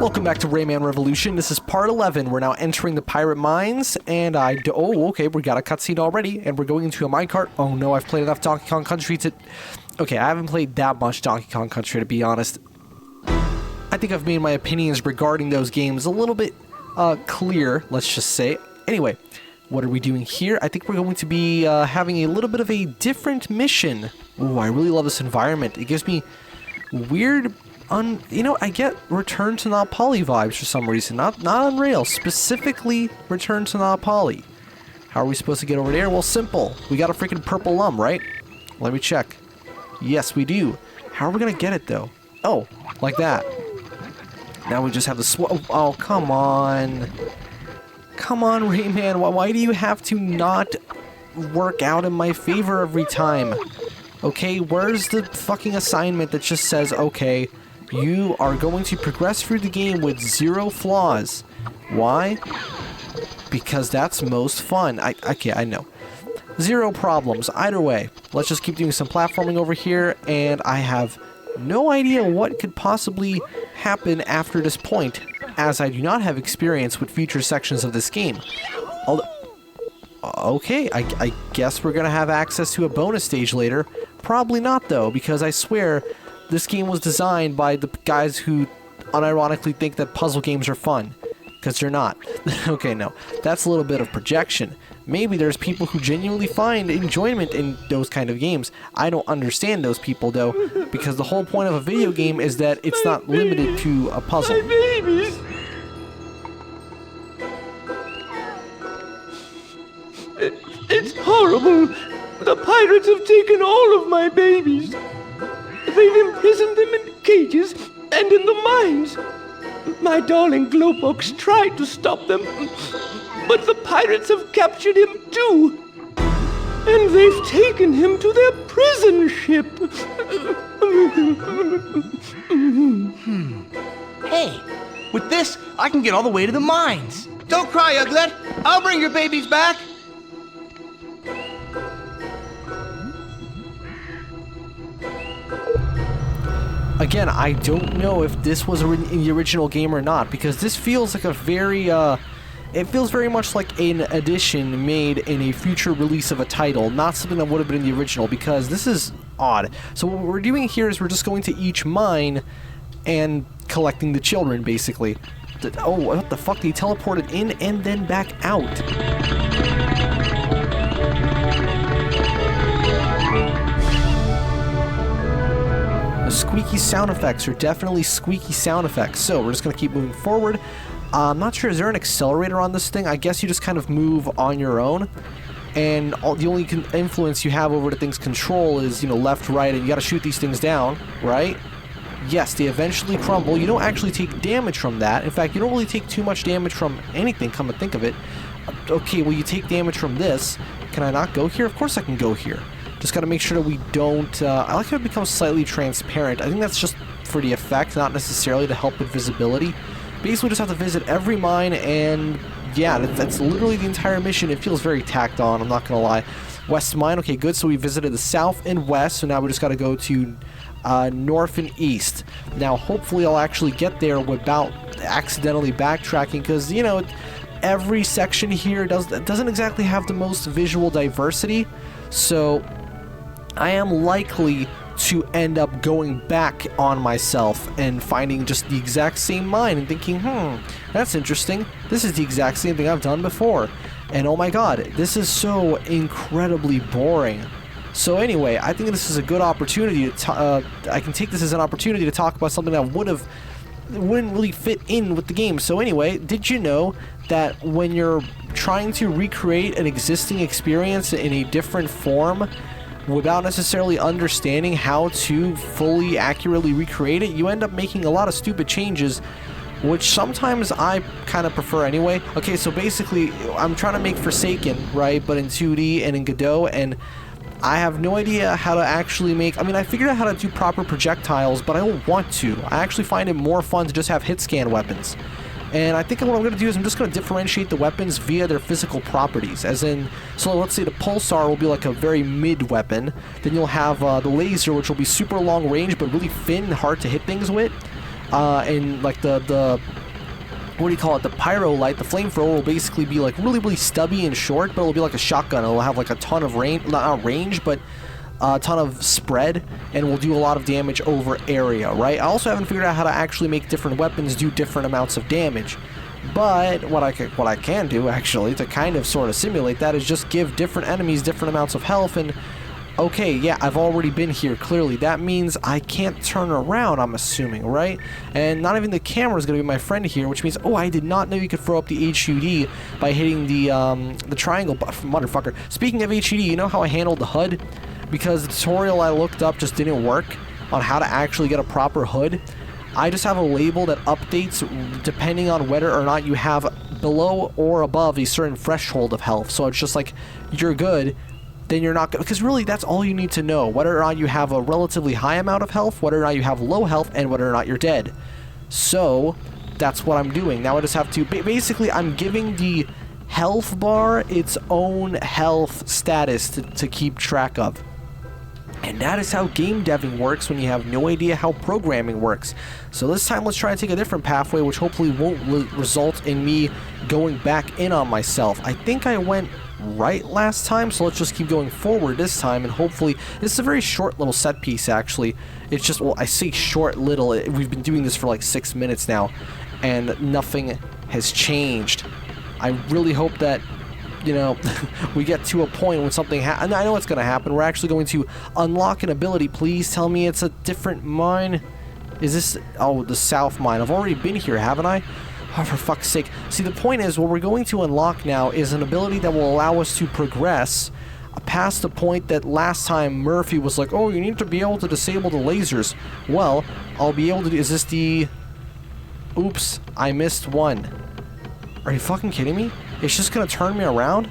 Welcome back to Rayman Revolution. This is part 11. We're now entering the pirate mines, and oh, okay, we got a cutscene already, and we're going into a minecart. Oh no, I've played enough Donkey Kong Country to... Okay, I haven't played that much Donkey Kong Country, to be honest. I think I've made my opinions regarding those games a little bit clear, let's just say. Anyway, what are we doing here? I think we're going to be having a little bit of a different mission. Ooh, I really love this environment. It gives me weird... you know, I get Return to Not Poly vibes for some reason. Not Unreal, specifically Return to Not Poly. How are we supposed to get over there? Well, simple. We got a freaking purple lum, right? Let me check. Yes, we do. How are we gonna get it, though? Oh, like that. Now we just have the oh, come on. Come on, Rayman. Why do you have to not work out in my favor every time? Okay, where's the fucking assignment that just says, okay, you are going to progress through the game with 0 flaws. Why? Because that's most fun. Okay, I know. 0 problems. Either way, let's just keep doing some platforming over here, and I have no idea what could possibly happen after this point, as I do not have experience with future sections of this game. Okay, I guess we're gonna have access to a bonus stage later. Probably not, though, because I swear this game was designed by the guys who unironically think that puzzle games are fun. Because they're not. Okay, no. That's a little bit of projection. Maybe there's people who genuinely find enjoyment in those kind of games. I don't understand those people, though, because the whole point of a video game is that it's not limited to a puzzle. My babies! It's horrible. The pirates have taken all of my babies. They've imprisoned them in cages and in the mines. My darling Glowbox tried to stop them, but the pirates have captured him too. And they've taken him to their prison ship. Hey, with this, I can get all the way to the mines. Don't cry, Uglet. I'll bring your babies back. Again, I don't know if this was in the original game or not, because this feels like a very, it feels very much like an addition made in a future release of a title, not something that would have been in the original, because this is odd. So what we're doing here is we're just going to each mine and collecting the children, basically. Oh, what the fuck? They teleported in and then back out. Squeaky sound effects are definitely squeaky sound effects. So we're just going to keep moving forward. I'm not sure, is there an accelerator on this thing? I guess you just kind of move on your own. And the only influence you have over the thing's control is, you know, left, right, and you got to shoot these things down, right? Yes, they eventually crumble. You don't actually take damage from that. In fact, you don't really take too much damage from anything, come to think of it. Okay, well, you take damage from this. Can I not go here? Of course I can go here. Just got to make sure that we don't... I like how it becomes slightly transparent. I think that's just for the effect, not necessarily to help with visibility. Basically, we just have to visit every mine, and yeah, that's literally the entire mission. It feels very tacked on, I'm not going to lie. West mine, okay, good. So we visited the south and west, so now we just got to go to north and east. Now, hopefully I'll actually get there without accidentally backtracking, because, you know, every section here doesn't exactly have the most visual diversity, so... I am likely to end up going back on myself and finding just the exact same mine and thinking, that's interesting. This is the exact same thing I've done before. And oh my god, this is so incredibly boring. So anyway, I think this is a good opportunity to I can take this as an opportunity to talk about something that wouldn't really fit in with the game. So anyway, did you know that when you're trying to recreate an existing experience in a different form, without necessarily understanding how to fully accurately recreate it, you end up making a lot of stupid changes, which sometimes I kind of prefer anyway. Okay, so basically, I'm trying to make Forsaken, right, but in 2D and in Godot, and I have no idea how to actually make... I mean, I figured out how to do proper projectiles, but I don't want to. I actually find it more fun to just have hit scan weapons. And I think what I'm going to do is I'm just going to differentiate the weapons via their physical properties. As in, so let's say the pulsar will be like a very mid weapon. Then you'll have the laser, which will be super long range but really thin and hard to hit things with. and like the what do you call it? The pyro light, the flamethrower will basically be like really, really stubby and short, but it'll be like a shotgun. It'll have like a ton of range, not range, but a ton of spread, and will do a lot of damage over area, right? I also haven't figured out how to actually make different weapons do different amounts of damage. But what I can do actually to kind of sort of simulate that is just give different enemies different amounts of health. And okay, yeah, I've already been here, clearly. That means I can't turn around, I'm assuming, right? And not even the camera is going to be my friend here, which means, oh, I did not know you could throw up the HUD by hitting the triangle button, motherfucker. Speaking of HUD, you know how I handled the HUD? Because the tutorial I looked up just didn't work on how to actually get a proper HUD. I just have a label that updates depending on whether or not you have below or above a certain threshold of health. So it's just like, you're good, then you're not good. Because really, that's all you need to know. Whether or not you have a relatively high amount of health, whether or not you have low health, and whether or not you're dead. So, that's what I'm doing. Now I just have to... Basically, I'm giving the health bar its own health status to keep track of. And that is how game deving works when you have no idea how programming works. So this time, let's try and take a different pathway, which hopefully won't result in me going back in on myself. I think I went right last time, so let's just keep going forward this time, and hopefully... This is a very short little set piece, actually. It's just, well, I say short little. We've been doing this for like 6 minutes now, and nothing has changed. I really hope that, you know, we get to a point when something happens. I know what's going to happen. We're actually going to unlock an ability. Please tell me it's a different mine. Is this... Oh, the south mine. I've already been here, haven't I? Oh, for fuck's sake. See, the point is, what we're going to unlock now is an ability that will allow us to progress past the point that last time Murphy was like, oh, you need to be able to disable the lasers. Well, I'll be able to do... Is this the... Oops, I missed one. Are you fucking kidding me? It's just gonna turn me around?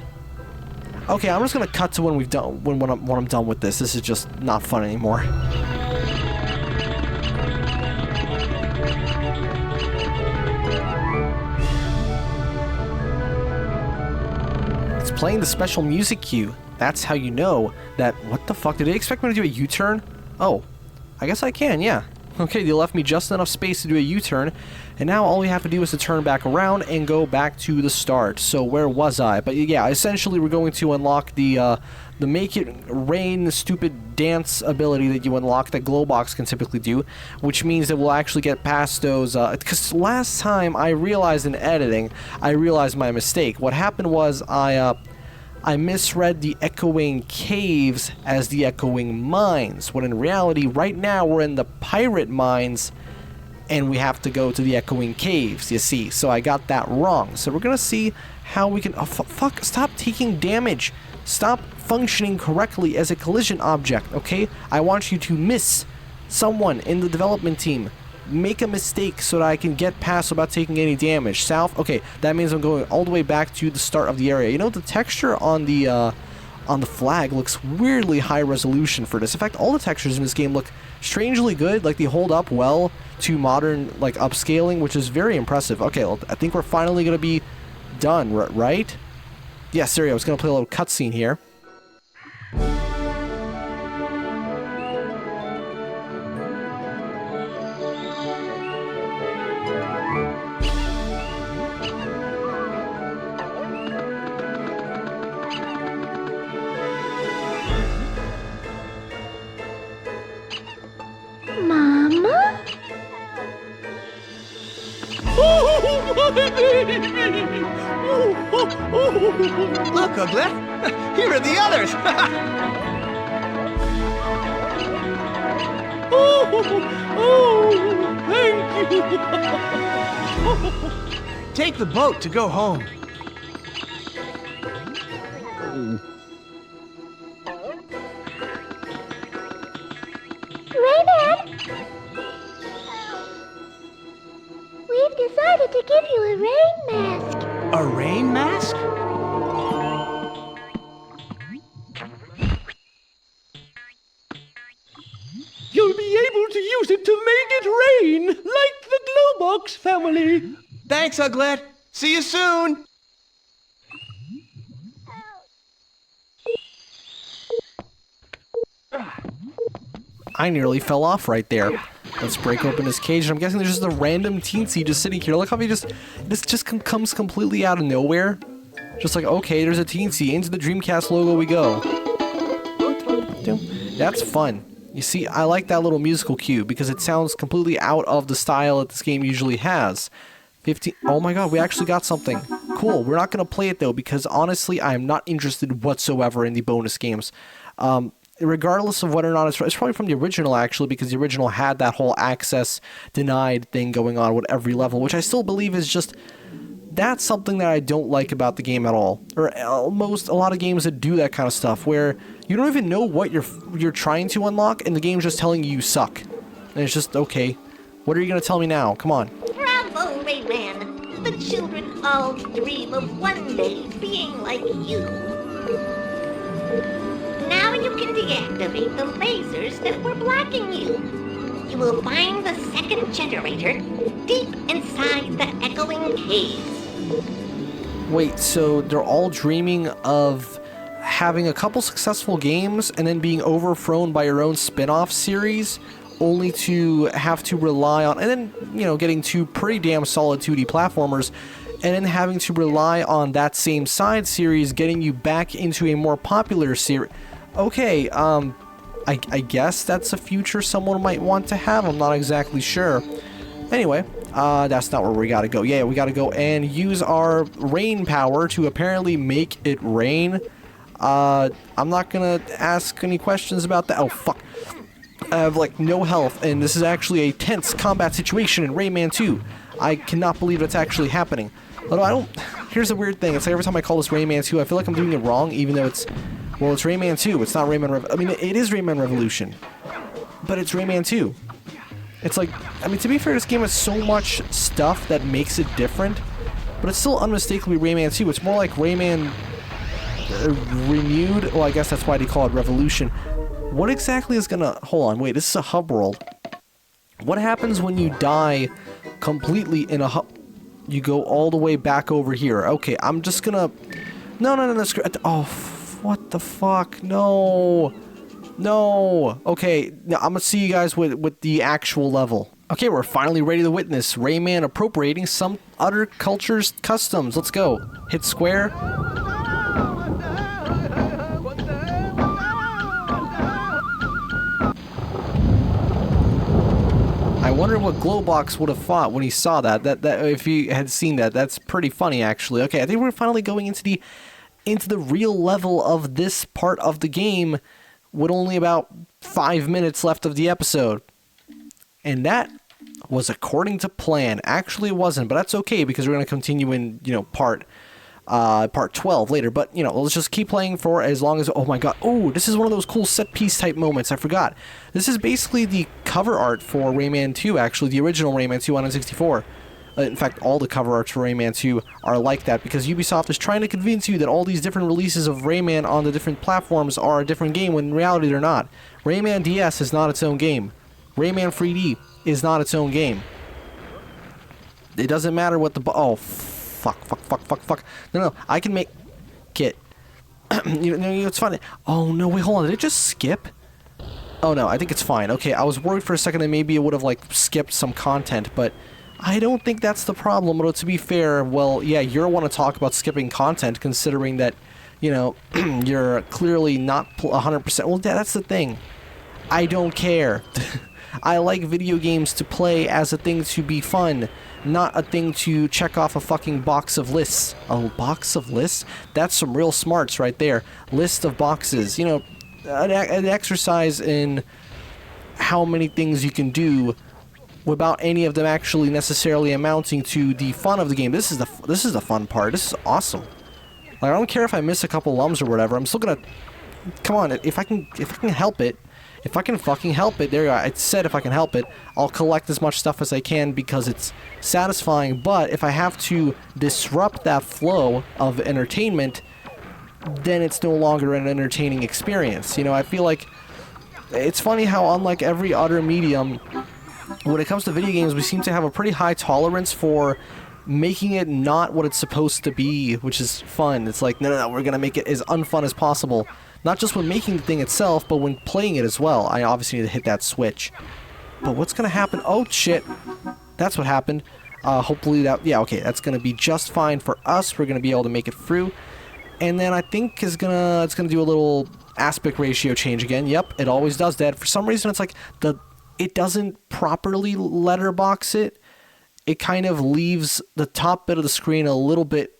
Okay, I'm just gonna cut to when we've done when I'm done with this. This is just not fun anymore. It's playing the special music cue. That's how you know that... What the fuck? Did they expect me to do a U-turn? Oh, I guess I can, yeah. Okay, they left me just enough space to do a U-turn, and now all we have to do is to turn back around and go back to the start. So where was I? But yeah, essentially we're going to unlock the Make It Rain stupid dance ability that you unlock that Glowbox can typically do, which means that we'll actually get past those, because last time I realized in editing, I realized my mistake. What happened was I misread the echoing caves as the echoing mines, when in reality, right now we're in the pirate mines, and we have to go to the echoing caves, you see. So I got that wrong. So we're gonna see how we can... Oh, fuck, stop taking damage. Stop functioning correctly as a collision object, okay? I want you to miss someone in the development team. Make a mistake so that I can get past without taking any damage. South, okay, that means I'm going all the way back to the start of the area. You know, the texture on the flag looks weirdly high resolution for this. In fact, all the textures in this game look strangely good. Like, they hold up well to modern, like, upscaling, which is very impressive. Okay, well, I think we're finally going to be done, right? Yeah, sorry, I was going to play a little cutscene here. Mama? Oh, my baby! Look, Uglet! Here are the others! Thank you! Take the boat to go home. Rayman! We've decided to give you a rain mask. A rain mask? You'll be able to use it to make it rain, like the Glowbox family. Thanks, Uglet. See you soon. I nearly fell off right there. Let's break open his cage. And I'm guessing there's just a random teensy just sitting here. Look how he this just comes completely out of nowhere. Just like, okay, there's a teensy. Into the Dreamcast logo we go. That's fun. You see, I like that little musical cue because it sounds completely out of the style that this game usually has. 15. Oh my god, we actually got something. Cool. We're not going to play it though because honestly, I am not interested whatsoever in the bonus games. Regardless of whether or not it's probably from the original actually, because the original had that whole access denied thing going on with every level, which I still believe is just, that's something that I don't like about the game at all. Or almost a lot of games that do that kind of stuff, where you don't even know what you're trying to unlock, and the game's just telling you suck. And it's just, okay, what are you going to tell me now? Come on. Bravo, Rayman! The children all dream of one day being like you. Now you can deactivate the lasers that were blocking you. You will find the second generator deep inside the echoing caves. Wait, so they're all dreaming of having a couple successful games and then being overthrown by your own spin-off series, only to have to rely on, and then, you know, getting two pretty damn solid 2D platformers, and then having to rely on that same side series getting you back into a more popular series. Okay, I guess that's a future someone might want to have. I'm not exactly sure. Anyway, that's not where we gotta go. Yeah, we gotta go and use our rain power to apparently make it rain. I'm not gonna ask any questions about that. Oh, fuck. I have, like, no health, and this is actually a tense combat situation in Rayman 2. I cannot believe it's actually happening. Although I don't... Here's the weird thing. It's like every time I call this Rayman 2, I feel like I'm doing it wrong, even though it's... Well, it's Rayman 2. It's not Rayman I mean, it is Rayman Revolution. But it's Rayman 2. It's like... I mean, to be fair, this game has so much stuff that makes it different. But it's still unmistakably Rayman 2. It's more like Rayman... renewed? Well, I guess that's why they call it Revolution. What exactly is gonna... Hold on, wait. This is a hub world. What happens when you die completely in a hub... You go all the way back over here. Okay, I'm just gonna... No. Oh, what the fuck? No. Okay, now I'm gonna see you guys with the actual level. Okay, we're finally ready to witness Rayman appropriating some other culture's customs. Let's go. Hit square. I wonder what Glowbox would have thought when he saw that. That if he had seen that, that's pretty funny actually. Okay, I think we're finally going into the real level of this part of the game with only about 5 minutes left of the episode. And that was according to plan. Actually it wasn't, but that's okay because we're going to continue in, you know, part 12 later. But, you know, let's just keep playing for as long as... Oh my god. Oh, this is one of those cool set piece type moments. I forgot. This is basically the cover art for Rayman 2, actually. The original Rayman 2 on N64. In fact, all the cover arts for Rayman 2 are like that because Ubisoft is trying to convince you that all these different releases of Rayman on the different platforms are a different game when in reality they're not. Rayman DS is not its own game. Rayman 3D is not its own game. It doesn't matter what the... Oh, fuck. No, I can make it. You know, it's fine. Oh, no, wait, hold on. Did it just skip? Oh, no, I think it's fine. Okay, I was worried for a second that maybe it would have, like, skipped some content, but I don't think that's the problem. Although, to be fair, well, yeah, you want to talk about skipping content, considering that, you know, you're clearly not 100%. Well, that's the thing. I don't care. I like video games to play as a thing to be fun, not a thing to check off a fucking box of lists. A box of lists? That's some real smarts right there. List of boxes. You know, an exercise in how many things you can do without any of them actually necessarily amounting to the fun of the game. This is the fun part. This is awesome. Like, I don't care if I miss a couple lums or whatever. I'm still gonna... Come on, if I can help it. If I can fucking help it, there you are. It said if I can help it, I'll collect as much stuff as I can because it's satisfying. But if I have to disrupt that flow of entertainment, then it's no longer an entertaining experience. You know, I feel like it's funny how unlike every other medium, when it comes to video games, we seem to have a pretty high tolerance for making it not what it's supposed to be, which is fun. It's like, no, we're going to make it as unfun as possible. Not just when making the thing itself, but when playing it as well. I obviously need to hit that switch. But what's gonna happen? Oh, shit. That's what happened. Hopefully that... Yeah, okay. That's gonna be just fine for us. We're gonna be able to make it through. And then I think it's gonna do a little aspect ratio change again. Yep, it always does that. For some reason, it's like it doesn't properly letterbox it. It kind of leaves the top bit of the screen a little bit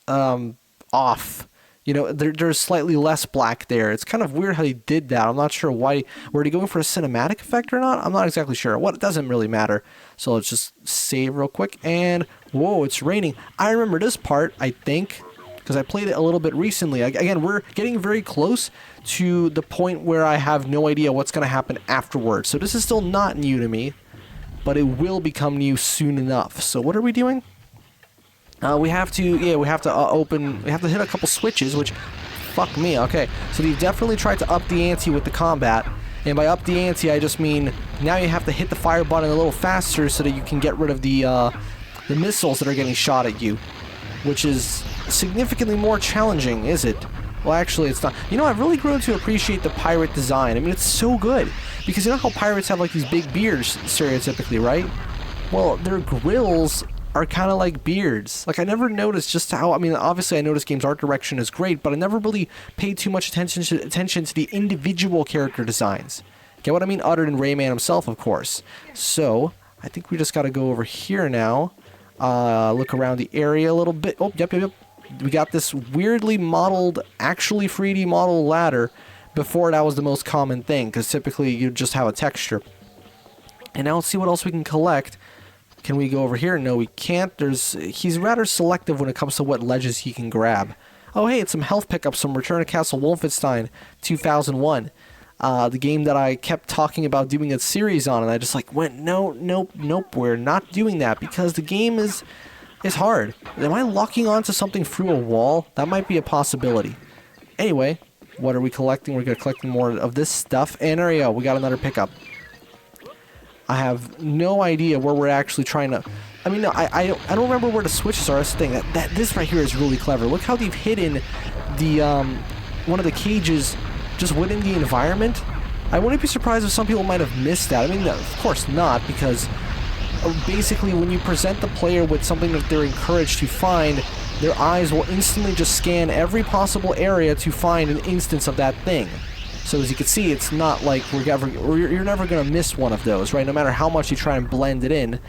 off. You know, there's slightly less black there. It's kind of weird how they did that. I'm not sure why. Were they going for a cinematic effect or not? I'm not exactly sure. It doesn't really matter. So let's just save real quick. And, whoa, it's raining. I remember this part, I think, because I played it a little bit recently. Again, we're getting very close to the point where I have no idea what's going to happen afterwards. So this is still not new to me, but it will become new soon enough. So what are we doing? We have to hit a couple switches, which, fuck me, okay. So they've definitely tried to up the ante with the combat, and by up the ante, I just mean now you have to hit the fire button a little faster so that you can get rid of the missiles that are getting shot at you, which is significantly more challenging, is it? Well, actually, it's not. You know, I've really grown to appreciate the pirate design. I mean, it's so good, because you know how pirates have, like, these big beards, stereotypically, right? Well, their grills are kind of like beards. Like, I never noticed just how, I mean, obviously I noticed games art direction is great, but I never really paid too much attention to the individual character designs. Get what I mean? Other than Rayman himself, of course. So, I think we just got to go over here now. Look around the area a little bit. Oh, yep. We got this weirdly modeled, actually 3D model ladder. Before, that was the most common thing, because typically you just have a texture. And now let's see what else we can collect. Can we go over here? No, we can't. He's rather selective when it comes to what ledges he can grab. Oh, hey, it's some health pickups from Return to Castle Wolfenstein 2001. The game that I kept talking about doing a series on, and I just like went, nope, we're not doing that, because the game is hard. Am I locking onto something through a wall? That might be a possibility. Anyway, what are we collecting? We're going to collect more of this stuff, and there we go. We got another pickup. I have no idea where we're actually trying to... I mean, no, I don't remember where the switches are. That's the thing. This right here is really clever. Look how they've hidden the one of the cages just within the environment. I wouldn't be surprised if some people might have missed that. I mean, no, of course not, because basically when you present the player with something that they're encouraged to find, their eyes will instantly just scan every possible area to find an instance of that thing. So as you can see, it's not like you're never going to miss one of those, right? No matter how much you try and blend it in,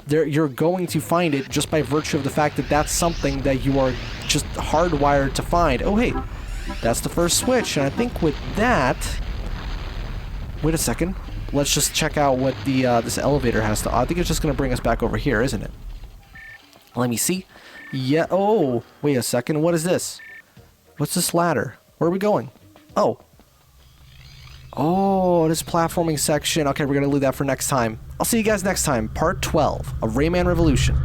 you're going to find it just by virtue of the fact that that's something that you are just hardwired to find. Oh, hey, that's the first switch, and I think with that... Wait a second. Let's just check out what this elevator has to... I think it's just going to bring us back over here, isn't it? Let me see. Yeah, oh, wait a second. What is this? What's this ladder? Where are we going? Oh. Oh, this platforming section. Okay, we're going to leave that for next time. I'll see you guys next time. Part 12 of Rayman Revolution.